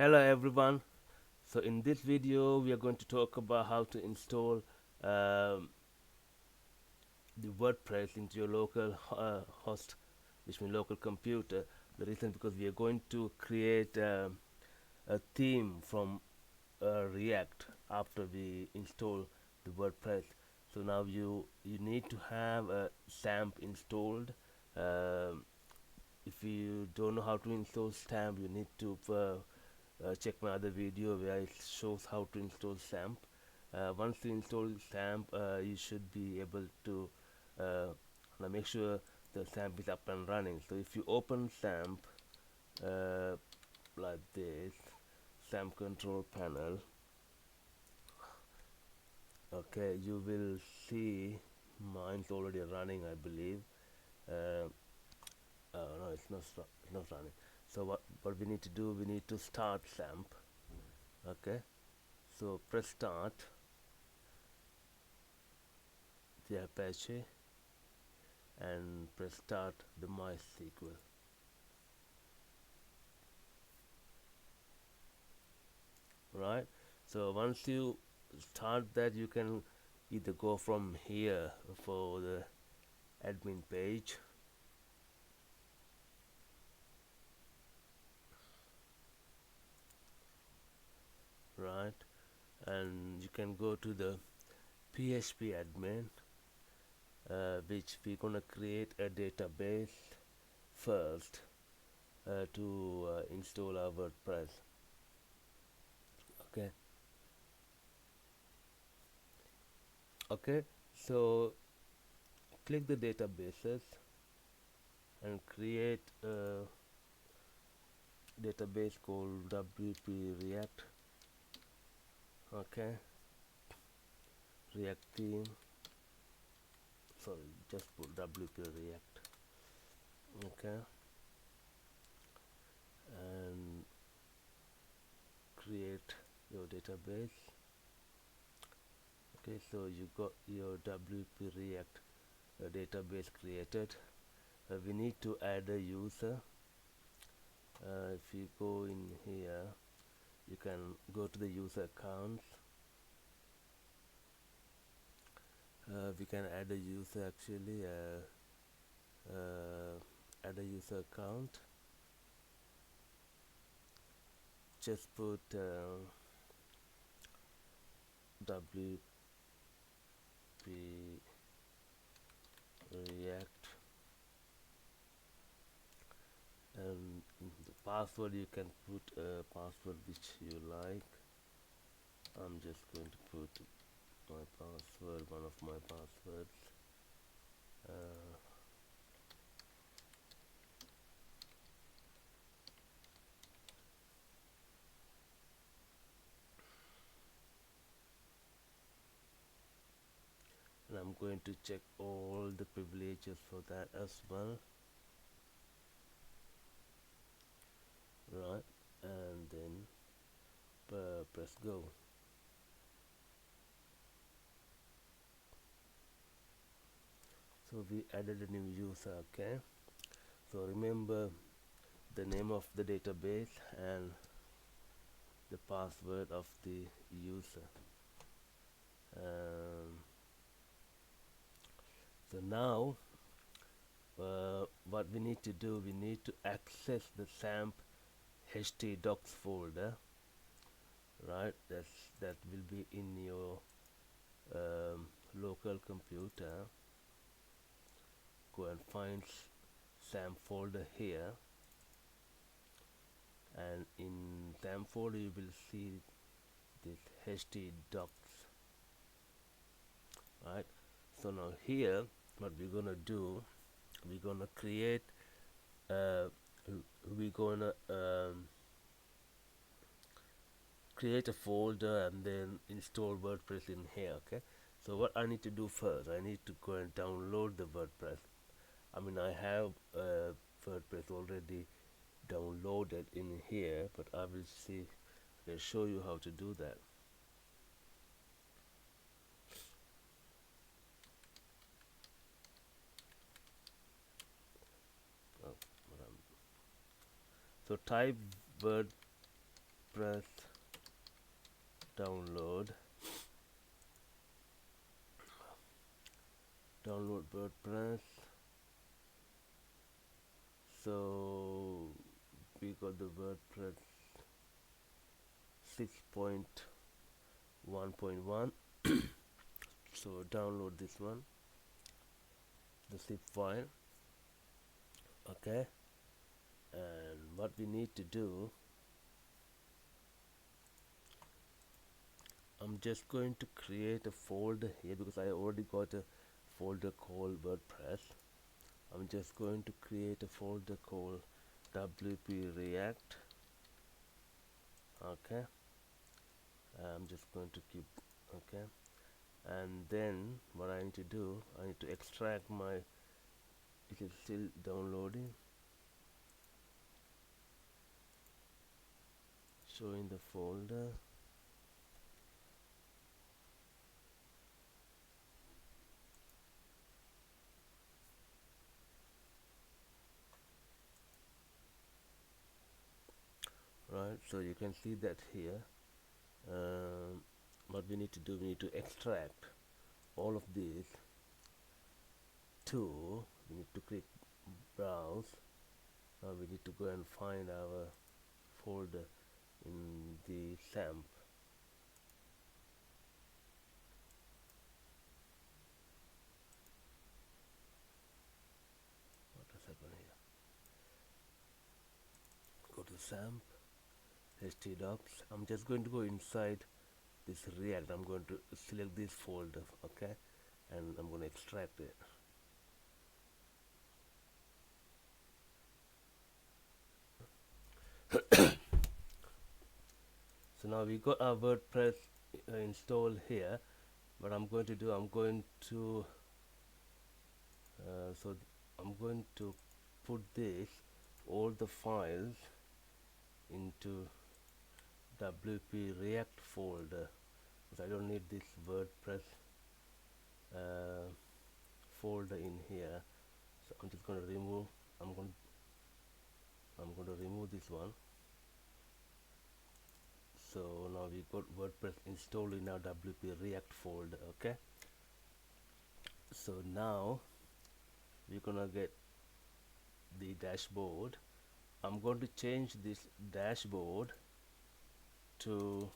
Hello everyone. So in this video we are going to talk about how to install the WordPress into your local host, which means local computer. The reason because we are going to create a theme from React after we install the WordPress. So now you need to have a XAMPP installed. If you don't know how to install XAMPP, you need to check my other video where it shows how to install XAMPP. Once you install XAMPP, you should be able to now make sure the XAMPP is up and running. So if you open XAMPP like this, XAMPP control panel, okay, you will see mine's already running, I believe. Uh, no, it's not running. So what we need to do, we need to start XAMPP. Okay, so press start the Apache and press start the MySQL. Right, so once you start that, you can either go from here for the admin page, right, and you can go to the PHP admin, which we're gonna create a database first to install our WordPress. Okay, okay, so click the databases and create a database called WP React. Okay, React Theme, sorry, just put WP React. Okay, and create your database. Okay, so you got your WP React database created. We need to add a user. If you go in here, you can go to the user accounts. We can add a user actually, add a user account. Just put WP React, and the password you can put a password which you like. I'm just going to put my password, one of my passwords. Uh, and I'm going to check all the privileges for that as well. Right, and then press go. So we added a new user. Okay, so remember the name of the database and the password of the user. So now what we need to do, we need to access the XAMPP htdocs folder, right? That will be in your local computer. Go and find XAMPP folder here, and in XAMPP folder you will see this htdocs, right? So now here what we're gonna do, we're gonna create we're gonna create a folder and then install WordPress in here. Okay, so what I need to do first, I need to go and download the WordPress. I mean, I have WordPress already downloaded in here, but I will show you how to do that. Oh, so type WordPress WordPress download WordPress. So we got the WordPress 6.1.1. So download this one, the zip file. Okay, and what we need to do, I'm just going to create a folder here because I already got a folder called WordPress. I'm just going to create a folder called WP React. Okay, I'm just going to keep, okay, and then what I need to do, I need to extract my, it is still downloading, showing the folder. Right, so you can see that here. What we need to do, we need to extract all of these to, we need to click browse. Now we need to go and find our folder in the XAMPP. What has happened here? Go to XAMPP, htdocs. I'm just going to go inside this React. I'm going to select this folder, okay, and I'm going to extract it. So now we got our WordPress installed here. What I'm going to do, I'm going to I'm going to put this, all the files, into WP React folder because I don't need this WordPress folder in here. So I'm just going to remove, I'm going to remove this one. So now we got WordPress installed in our WP React folder. Okay, so now we're gonna get the dashboard. I'm going to change this dashboard to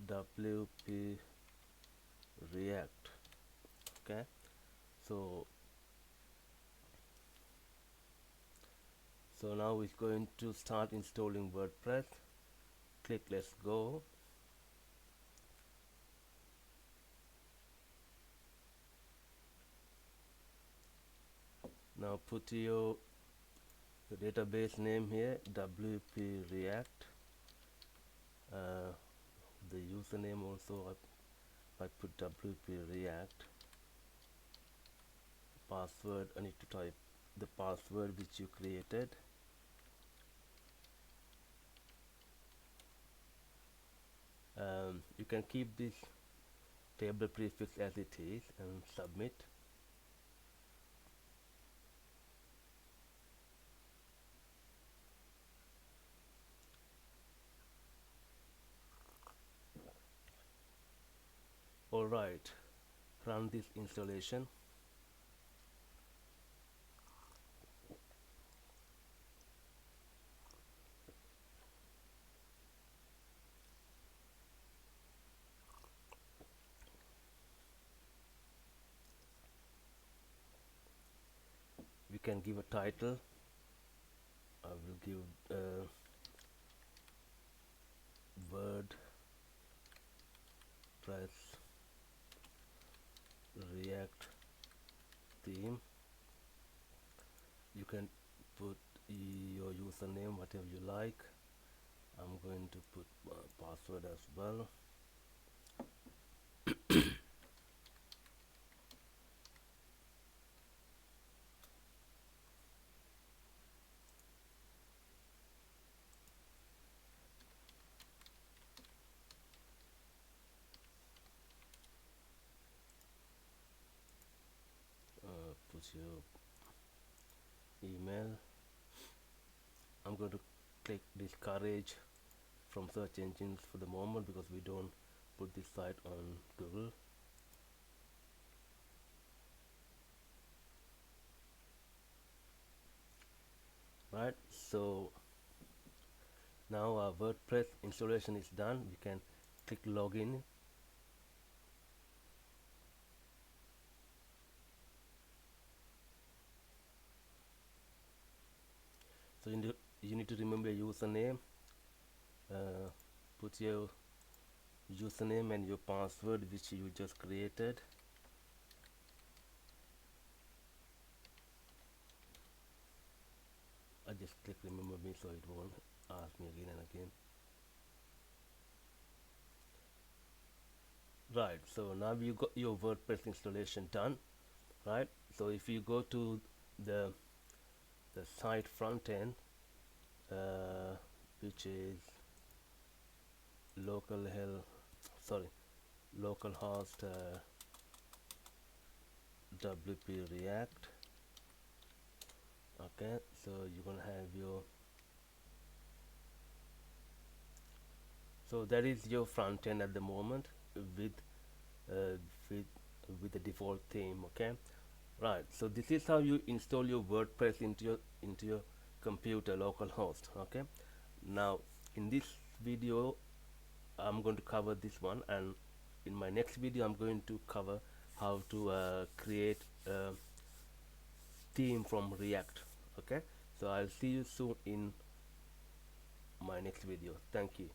WP React. Okay, so now it's going to start installing WordPress. Click let's go. Now put your database name here, WP React. The username also I put WP React. Password, I need to type the password which you created. You can keep this table prefix as it is and submit. Alright, run this installation. We can give a title. I will give WordPress React Theme. You can put your username, whatever you like. I'm going to put password as well. Put your email. going to click discourage from search engines for the moment because we don't put this site on Google. Right, so now our WordPress installation is done. We can click login. So you need to remember your username. Put your username and your password which you just created. I just click remember me so it won't ask me again and again. Right, so now you got your WordPress installation done. Right, so if you go to the site front end, which is localhost WP React. Okay, so you're gonna have your, so that is your front end at the moment with uh, with with the default theme. Okay, right, so this is how you install your WordPress into your computer localhost. Okay, now in this video I'm going to cover this one, and in my next video I'm going to cover how to create a theme from React. Okay, so I'll see you soon in my next video. Thank you.